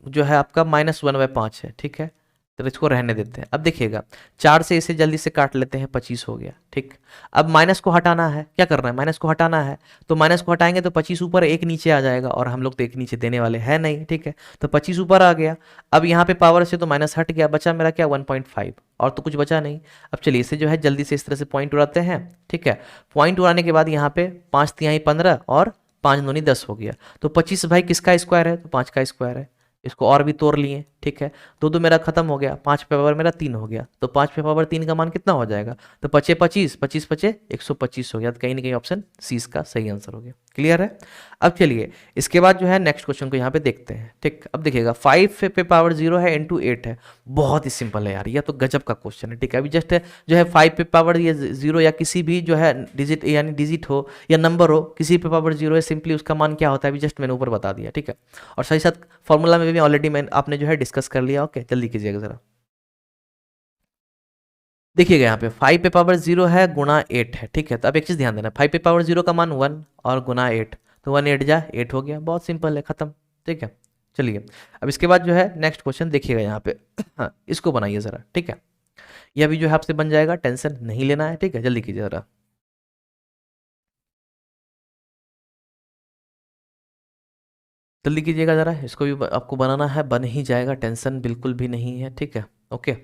जो है आपका -1/5 है। ठीक है, तो इसको रहने देते हैं। अब देखिएगा 4 से इसे जल्दी से काट लेते हैं, 25 हो गया। ठीक, अब माइनस को हटाना है, क्या करना है, माइनस को हटाना है। तो माइनस को हटाएंगे तो 25 ऊपर, एक नीचे आ जाएगा और हम लोग तो एक नीचे देने वाले हैं नहीं। ठीक है, तो 25 ऊपर आ गया। अब यहाँ पे पावर से तो माइनस हट गया, बचा मेरा क्या 1.5, और तो कुछ बचा नहीं। अब चलिए इसे जो है जल्दी से इस तरह से पॉइंट उड़ाते हैं। ठीक है, पॉइंट उड़ाने के बाद यहाँ पे 5 तिहाई 15 और 5 दूनी 10 हो गया। तो 25 भाई किसका स्क्वायर है, तो 5 का स्क्वायर है। इसको और भी तोड़ लिए। ठीक है, दो दो मेरा खत्म हो गया, 5 पे पावर मेरा 3 हो गया। तो 5 पे पावर 3 का मान कितना हो जाएगा, तो 5 25, 25 पचे 125 हो गया। तो कहीं ना कहीं ऑप्शन सी इसका सही आंसर हो गया। क्लियर है। अब चलिए इसके बाद जो है नेक्स्ट क्वेश्चन को यहाँ पे देखते हैं। ठीक, अब देखिएगा 5 पे पावर 0 है इंटू 8 है, बहुत ही सिंपल है यार, यह तो गजब का क्वेश्चन है। ठीक है, अभी जस्ट जो है 5 पे पावर ये 0 या किसी भी जो है डिजिट, यानी डिजिट हो या नंबर हो, किसी पे पावर 0 है, सिंपली उसका मान क्या होता है अभी जस्ट मैंने ऊपर बता दिया। ठीक है, और साथ ही साथ फॉर्मूला में भी ऑलरेडी मैंने आपने जो है डिस्कस कर लिया। ओके, जल्दी कीजिएगा जरा। देखिएगा यहाँ पे 5 पे पावर 0 है गुणा 8 है। ठीक है, तो अब एक चीज़ ध्यान देना, 5 पे पावर 0 का मान 1 और गुणा 8, तो 1 8 जा 8 हो गया, बहुत सिंपल है, खत्म। ठीक है, चलिए अब इसके बाद जो है नेक्स्ट क्वेश्चन देखिएगा यहाँ पे हाँ, इसको बनाइए ज़रा। ठीक है, यह भी जो है आपसे बन जाएगा, टेंशन नहीं लेना है। ठीक है, जल्दी कीजिए ज़रा, जल्दी कीजिएगा ज़रा, इसको भी आपको बनाना है, बन ही जाएगा, टेंशन बिल्कुल भी नहीं है। ठीक है, ओके,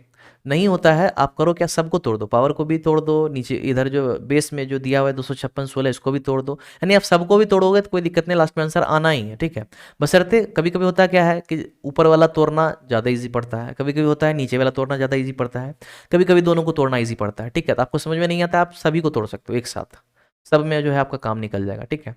नहीं होता है, आप करो क्या, सबको तोड़ दो, पावर को भी तोड़ दो, नीचे इधर जो बेस में जो दिया हुआ है 256 16 इसको भी तोड़ दो, यानी आप सबको भी तोड़ोगे तो कोई दिक्कत नहीं, लास्ट में आंसर आना ही है। ठीक है, बशर्ते कभी कभी होता क्या है कि ऊपर वाला तोड़ना ज़्यादा ईजी पड़ता है, कभी कभी होता है नीचे वाला तोड़ना ज़्यादा ईजी पड़ता है, कभी कभी दोनों को तोड़ना ईजी पड़ता है। ठीक है, तो आपको समझ में नहीं आता, आप सभी को तोड़ सकते हो एक साथ, सब में जो है आपका काम निकल जाएगा। ठीक है,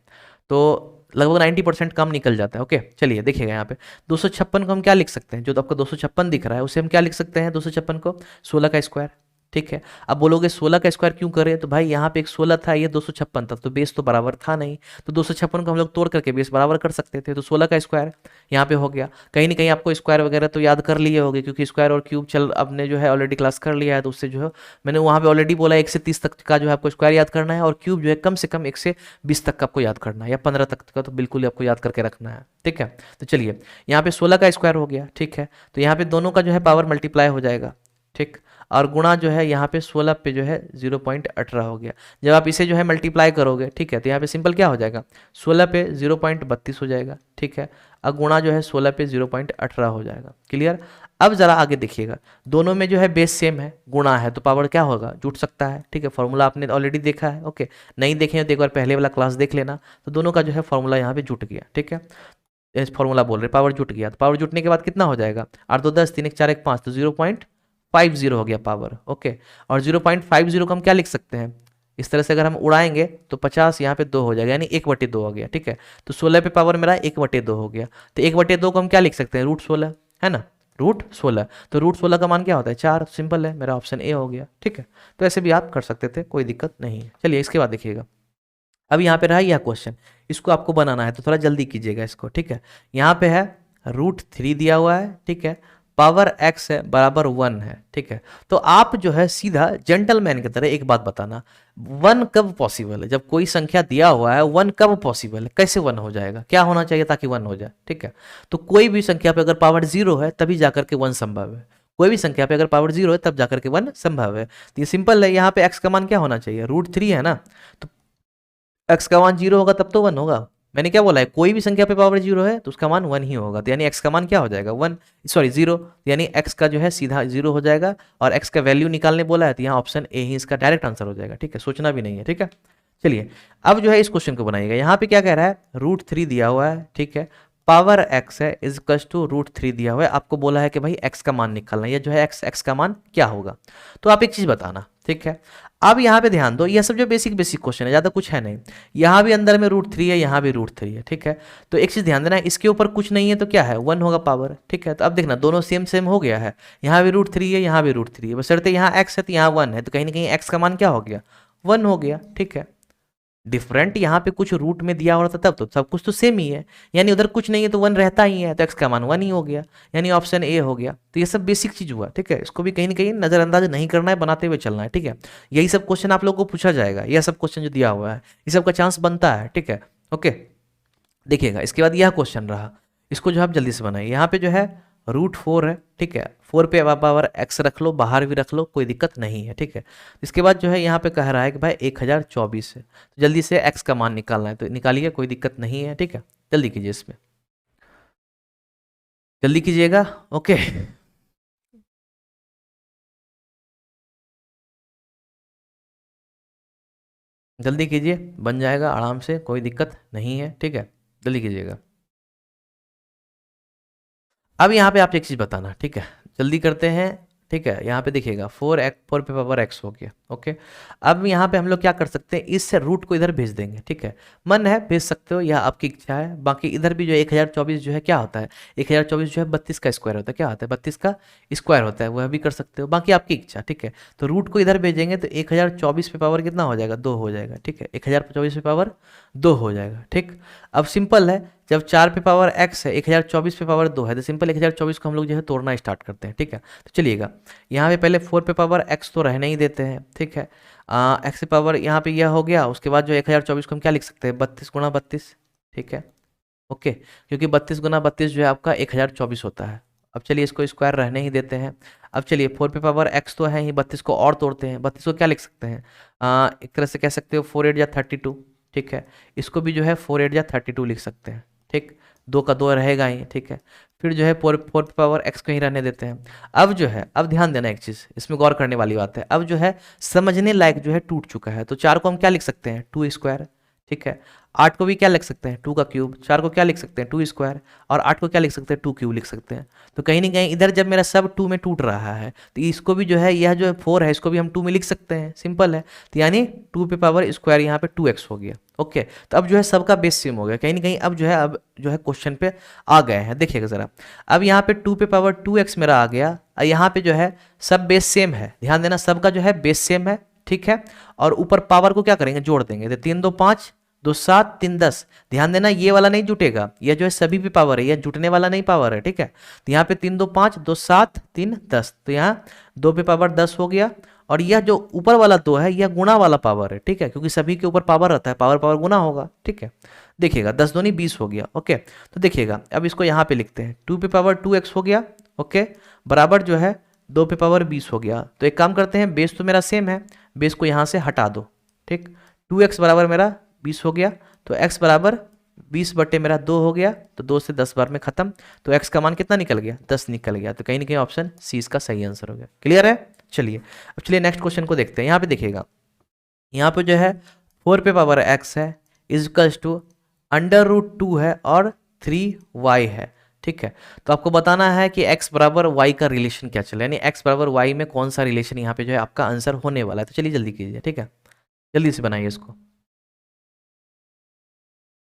तो लगभग 90% काम निकल जाता है। ओके, चलिए देखिएगा यहाँ पे 256 को हम क्या लिख सकते हैं, जो तो आपको 256 दिख रहा है उसे हम क्या लिख सकते हैं, 256 को 16 का स्क्वायर। ठीक है, अब बोलोगे 16 का स्क्वायर क्यों करें, तो भाई यहाँ पे एक 16 था, ये 256 था, तो बेस तो बराबर था नहीं, तो 256 को हम लोग तोड़ करके बेस बराबर कर सकते थे, तो 16 का स्क्वायर यहाँ पे हो गया। कहीं ना कहीं आपको स्क्वायर वगैरह तो याद कर लिए होगे, क्योंकि स्क्वायर और क्यूब चल आपने जो है ऑलरेडी क्लास कर लिया है, तो उससे जो है मैंने वहाँ पे ऑलरेडी बोला 1 से 30 तक का जो है आपको स्क्वायर याद करना है, और क्यूब जो है कम से कम 1 से 20 तक का आपको याद करना है, या 15 तक का तो बिल्कुल ही आपको याद करके रखना है। ठीक है, तो चलिए यहाँ पे 16 का स्क्वायर हो गया। ठीक है, तो यहाँ पे दोनों का जो है पावर मल्टीप्लाई हो जाएगा। ठीक, और गुणा जो है यहाँ पे 16 पे जो है 0.18 हो गया। जब आप इसे जो है मल्टीप्लाई करोगे, ठीक है, तो यहाँ पे सिंपल क्या हो जाएगा, 16 पे 0.32 हो जाएगा। ठीक है, और गुणा जो है 16 पे 0.18 हो जाएगा। क्लियर। अब जरा आगे देखिएगा, दोनों में जो है बेस सेम है, गुणा है, तो पावर क्या होगा, जुट सकता है। ठीक है, फॉर्मूला आपने ऑलरेडी देखा है। ओके, नहीं देखे तो एक बार पहले वाला क्लास देख लेना, तो दोनों का जो है फॉर्मूला यहाँ पे जुट गया। ठीक है, इस फॉर्मूला बोल रहे पावर जुट गया, तो पावर जुटने के बाद कितना हो जाएगा, 8 2 10 3 1 4 1 5, तो 0.50 हो गया पावर। ओके, और 0.50 को हम क्या लिख सकते हैं, इस तरह से अगर हम उड़ाएंगे तो 50 यहाँ पे 2 हो जाएगा, यानी 1/2 हो गया। ठीक है, तो 16 पे पावर मेरा 1/2 हो गया, तो 1/2 को हम क्या लिख सकते हैं, √16, है ना, √16, तो √16 का मान क्या होता है 4, सिंपल है, मेरा ऑप्शन ए हो गया। ठीक है, तो ऐसे भी आप कर सकते थे, कोई दिक्कत नहीं है। चलिए इसके बाद देखिएगा, अब यहाँ पे रहा यह क्वेश्चन, इसको आपको बनाना है, तो थोड़ा जल्दी कीजिएगा इसको। ठीक है, यहाँ पे है √3 दिया हुआ है। ठीक है, पावर x है बराबर 1 है। ठीक है, तो आप जो है सीधा जेंटलमैन की तरह एक बात बताना, 1 कब पॉसिबल है, जब कोई संख्या दिया हुआ है 1 कब पॉसिबल है, कैसे 1 हो जाएगा, क्या होना चाहिए ताकि 1 हो जाए। ठीक है, तो कोई भी संख्या पे अगर पावर 0 है तभी जाकर के 1 संभव है, कोई भी संख्या पे अगर पावर 0 है तब जाकर के 1 संभव है। तो ये सिंपल है, यहाँ पे x का मान क्या होना चाहिए, √3 है ना, तो x का मान 0 होगा तब तो 1 होगा, मैंने क्या बोला है, कोई भी संख्या पे पावर 0 है तो उसका मान 1 ही होगा, तो यानी x का मान क्या हो जाएगा 1, सॉरी 0, यानी x का जो है सीधा 0 हो जाएगा, और x का वैल्यू निकालने बोला है तो यहाँ ऑप्शन ए ही इसका डायरेक्ट आंसर हो जाएगा, ठीक है, सोचना भी नहीं है, ठीक है। चलिए अब जो है इस क्वेश्चन को बनाइएगा, यहाँ पे क्या कह रहा है, √3 दिया हुआ है, ठीक है, पावर x है इज इक्वल टू √3 दिया हुआ है, आपको बोला है कि भाई x का मान निकालना है, ये जो है x का मान क्या होगा, तो आप एक चीज बताना, ठीक है। अब यहाँ पे ध्यान दो, ये सब जो बेसिक बेसिक क्वेश्चन है, ज़्यादा कुछ है नहीं, यहाँ भी अंदर में √3 है, यहाँ भी √3 है, ठीक है। तो एक चीज़ ध्यान देना, इसके ऊपर कुछ नहीं है तो क्या है 1 होगा पावर, ठीक है। तो अब देखना दोनों सेम सेम हो गया है, यहाँ भी √3 है, यहाँ भी √3 है, बशर्ते यहाँ x है तो यहाँ 1 है, तो कहीं ना कहीं x का मान क्या हो गया 1 हो गया, ठीक है। डिफरेंट यहाँ पे कुछ रूट में दिया हुआ था तब तो सब कुछ तो सेम ही है, यानी उधर कुछ नहीं है तो 1 रहता ही है, तो x का मान 1 ही हो गया, यानी ऑप्शन ए हो गया। तो ये सब बेसिक चीज हुआ, ठीक है, इसको भी कहीं ना कहीं नजरअंदाज नहीं करना है, बनाते हुए चलना है, ठीक है। यही सब क्वेश्चन आप लोगों को पूछा जाएगा, यह सब क्वेश्चन जो दिया हुआ है ये सब का चांस बनता है, ठीक है, ओके। देखिएगा इसके बाद यह क्वेश्चन रहा, इसको जो आप जल्दी से बनाइए, यहाँ पे जो है √4 है, ठीक है, 4 पे पावर x रख लो, बाहर भी रख लो, कोई दिक्कत नहीं है, ठीक है। इसके बाद जो है यहाँ पे कह रहा है कि भाई 1024 है, तो जल्दी से x का मान निकालना है, तो निकालिए, कोई दिक्कत नहीं है, ठीक है, जल्दी कीजिए, इसमें जल्दी कीजिएगा, ओके। जल्दी कीजिए, बन जाएगा आराम से, कोई दिक्कत नहीं है, ठीक है, जल्दी कीजिएगा। अब यहाँ पे आप एक चीज़ बताना, ठीक है, जल्दी करते हैं, ठीक है। यहाँ पे देखिएगा 4 पे पावर x हो गया, ओके। अब यहाँ पे हम लोग क्या कर सकते हैं, इस रूट को इधर भेज देंगे, ठीक है, मन है भेज सकते हो या आपकी इच्छा है। बाकी इधर भी जो 1024 जो है क्या होता है, 1024 जो है 32 का स्क्वायर होता है, क्या होता है 32 का स्क्वायर होता है, वह भी कर सकते हो, बाकी आपकी इच्छा, ठीक है। तो रूट को इधर भेजेंगे तो 1024 पे पावर कितना हो जाएगा 2 हो जाएगा, ठीक है, 1024 पे पावर 2 हो जाएगा, ठीक। अब सिंपल है, जब 4 पे पावर x है, 1024 पे पावर 2 है, तो सिंपल 1024 को हम लोग जो है तोड़ना स्टार्ट करते हैं, ठीक है। तो चलिएगा यहाँ पे पहले 4 पे पावर x तो रहने ही देते हैं, ठीक है। x पे पावर यहाँ पे यह हो गया, उसके बाद जो 1024 को हम क्या लिख सकते हैं 32 गुणा 32, ठीक है, ओके, क्योंकि 32 गुना 32 जो है आपका 1024 होता है। अब चलिए इसको स्क्वायर रहने ही देते हैं। अब चलिए 4 पे पावर x तो है ही, 32 को और तोड़ते हैं, 32 को क्या लिख सकते हैं, एक तरह से कह सकते हो 4 8 या 32, ठीक है। इसको भी जो है 4 8 या 32 लिख सकते हैं, ठीक, 2 का 2 रहेगा ही, ठीक है। फिर जो है 4 पे पावर x को ही रहने देते हैं। अब जो है, अब ध्यान देना एक चीज़, इसमें गौर करने वाली बात है, अब जो है समझने लायक जो है टूट चुका है, तो 4 को हम क्या लिख सकते हैं 2 स्क्वायर, ठीक है। 8 को भी क्या लिख सकते हैं 2 का क्यूब, 4 को क्या लिख सकते हैं 2 स्क्वायर, और 8 को क्या लिख सकते हैं 2 क्यूब लिख सकते हैं। तो कहीं ना कहीं इधर जब मेरा सब 2 में टूट रहा है, तो इसको भी जो है, यह जो 4 है इसको भी हम 2 में लिख सकते हैं, सिंपल है। तो यानी 2 पे पावर स्क्वायर यहाँ पे 2x हो गया, ओके। तो अब जो है सबका बेस सेम हो गया, कहीं ना कहीं अब जो है, अब जो है क्वेश्चन पे आ गए हैं, देखिएगा ज़रा। अब यहाँ पे 2 पे पावर 2x मेरा आ गया, और यहाँ पे जो है सब बेस सेम है, ध्यान देना सबका जो है बेस सेम है, ठीक है। और ऊपर पावर को क्या करेंगे जोड़ देंगे, तो 3 2 5 2 7 3 10, ध्यान देना ये वाला नहीं जुटेगा, ये जो है सभी पे पावर है, ये जुटने वाला नहीं पावर है, ठीक है। तो यहाँ पे 3 2 5 2 7 3 10, तो यहाँ 2 पे पावर 10 हो गया, और यह जो ऊपर वाला 2 है यह गुणा वाला पावर है, ठीक है, क्योंकि सभी के ऊपर पावर रहता है, पावर पावर गुना होगा, ठीक है। देखिएगा 10 दूनी 20 हो गया, ओके। तो देखिएगा अब इसको यहाँ पे लिखते हैं, 2 पे पावर 2x हो गया, ओके, बराबर जो है 2 पे पावर 20 हो गया। तो एक काम करते हैं, बेस तो मेरा सेम है, बेस को यहाँ से हटा दो, ठीक, 2x बराबर मेरा 20 हो गया, तो x बराबर 20 बटे मेरा 2 हो गया, तो 2 से 10 बार में खत्म, तो x का मान कितना निकल गया 10 निकल गया, तो कहीं ना कहीं ऑप्शन सी इसका सही आंसर हो गया। क्लियर है, चलिए अब चलिए नेक्स्ट क्वेश्चन को देखते हैं। यहाँ पे देखिएगा, यहाँ पे जो है 4 पे पावर x है इजकल्स टू √2 है और 3y है, ठीक है। तो आपको बताना है कि x बराबर y का रिलेशन क्या चले, यानी x बराबर y में कौन सा रिलेशन यहाँ पे जो है आपका आंसर होने वाला है। तो चलिए जल्दी कीजिए, ठीक है, जल्दी से बनाइए इसको।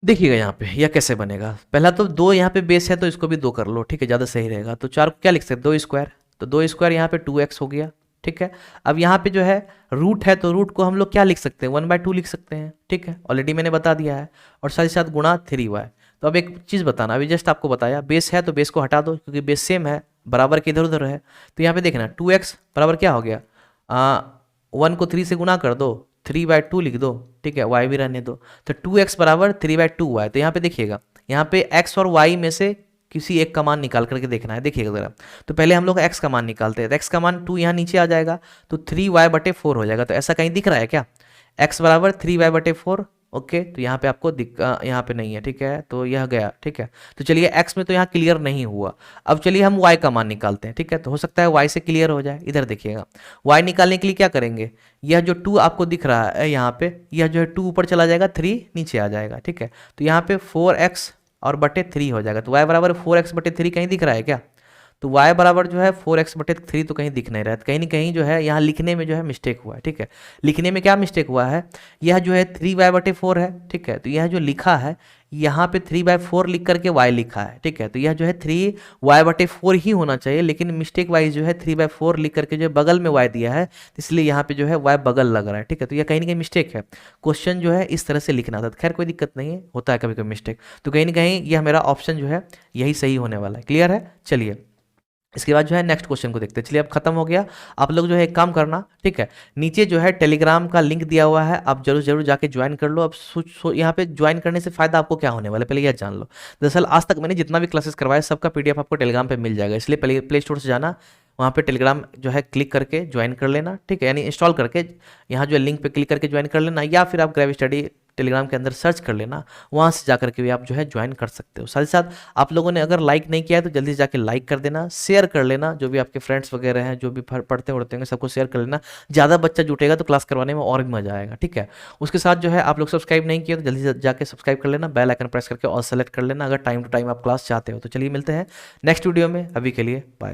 देखिएगा यहाँ पे यह कैसे बनेगा, पहला तो 2 यहाँ पे बेस है तो इसको भी 2 कर लो, ठीक है, ज़्यादा सही रहेगा। तो 4 को क्या लिख सकते हैं 2 स्क्वायर, तो 2 स्क्वायर यहाँ पे 2x हो गया, ठीक है। अब यहाँ पे जो है रूट है, तो रूट को हम लोग क्या लिख सकते हैं 1/2 लिख सकते हैं, ठीक है, ऑलरेडी मैंने बता दिया है, और साथ ही साथ गुणा 3y। तो अब एक चीज़ बताना, अभी जस्ट आपको बताया बेस है तो बेस को हटा दो, क्योंकि बेस सेम है, बराबर के इधर उधर है। तो यहाँ पे देखना 2x बराबर क्या हो गया, 1 को 3 से गुणा कर दो, 3/2 लिख दो, ठीक है, y भी रहने दो, तो 2x बराबर 3/2y। तो यहाँ पे देखिएगा, यहाँ पे x और y में से किसी एक का मान निकाल करके देखना है, देखिएगा ज़रा। तो पहले हम लोग x का मान निकालते हैं, तो x का मान 2 यहाँ नीचे आ जाएगा, तो 3y/4 हो जाएगा। तो ऐसा कहीं दिख रहा है क्या, x बराबर 3y/4, ओके, तो यहाँ पे आपको यहाँ पे नहीं है, ठीक है, तो यह गया, ठीक है। तो चलिए एक्स में तो यहाँ क्लियर नहीं हुआ। अब चलिए हम वाई का मान निकालते हैं, ठीक है, तो हो सकता है वाई से क्लियर हो जाए। इधर देखिएगा, वाई निकालने के लिए क्या करेंगे, यह जो 2 आपको दिख रहा है यहाँ पे, यह जो है 2 ऊपर चला जाएगा, 3 नीचे आ जाएगा, ठीक है। तो यहाँ पे 4x और बटे 3 हो जाएगा। तो वाई बराबर 4x बटे 3 कहीं दिख रहा है क्या? तो y बराबर जो है 4x बटे 3 तो कहीं दिख नहीं रहा है। कहीं ना कहीं जो है यहाँ लिखने में जो है मिस्टेक हुआ है, ठीक है। लिखने में क्या मिस्टेक हुआ है, यह जो है 3y बटे 4 है, ठीक है। तो यह जो लिखा है यहाँ पे 3/4 लिख करके y लिखा है, ठीक है। तो यह जो है 3y बटे 4 ही होना चाहिए, लेकिन मिस्टेक वाइज जो है 3/4 लिख करके जो है बगल में y दिया है, इसलिए यहाँ पे जो है y बगल लग रहा है, ठीक है। तो यह कहीं ना कहीं मिस्टेक है। क्वेश्चन जो है इस तरह से लिखना था, खैर कोई दिक्कत नहीं है, होता है कभी कभी मिस्टेक। तो कहीं ना कहीं यह मेरा ऑप्शन जो है यही सही होने वाला है। क्लियर है? चलिए इसके बाद जो है नेक्स्ट क्वेश्चन को देखते हैं। चलिए अब खत्म हो गया। आप लोग जो है एक काम करना, ठीक है, नीचे जो है टेलीग्राम का लिंक दिया हुआ है, आप जरूर जरूर जाके ज्वाइन कर लो। अब यहाँ पे ज्वाइन करने से फायदा आपको क्या होने वाला है, पहले यह जान लो। दरअसल आज तक मैंने जितना भी क्लासेस करवाया सबका पीडीएफ आपको टेलीग्राम पे मिल जाएगा, इसलिए पहले प्ले स्टोर से जाना, वहाँ पे टेलीग्राम जो है क्लिक करके ज्वाइन कर लेना, ठीक है, यानी इंस्टॉल करके यहाँ जो है लिंक पे क्लिक करके ज्वाइन कर लेना, या फिर आप ग्रेव स्टडी टेलीग्राम के अंदर सर्च कर लेना, वहाँ से जाकर के भी आप जो है ज्वाइन कर सकते हो। साथ ही साथ आप लोगों ने अगर लाइक नहीं किया है तो जल्दी से जाके लाइक कर देना, शेयर कर लेना, जो भी आपके फ्रेंड्स वगैरह हैं जो भी पढ़ते उड़ते होंगे सबको शेयर कर लेना। ज़्यादा बच्चा जुटेगा तो क्लास करवाने में और भी मजा आएगा, ठीक है। उसके साथ जो है आप लोग सब्सक्राइब नहीं किया तो जल्दी से जाके सब्सक्राइब कर लेना, बेल आइकन प्रेस करके ऑल सेलेक्ट कर लेना अगर टाइम टू टाइम आप क्लास चाहते हो। तो चलिए मिलते हैं नेक्स्ट वीडियो में, अभी के लिए बाय।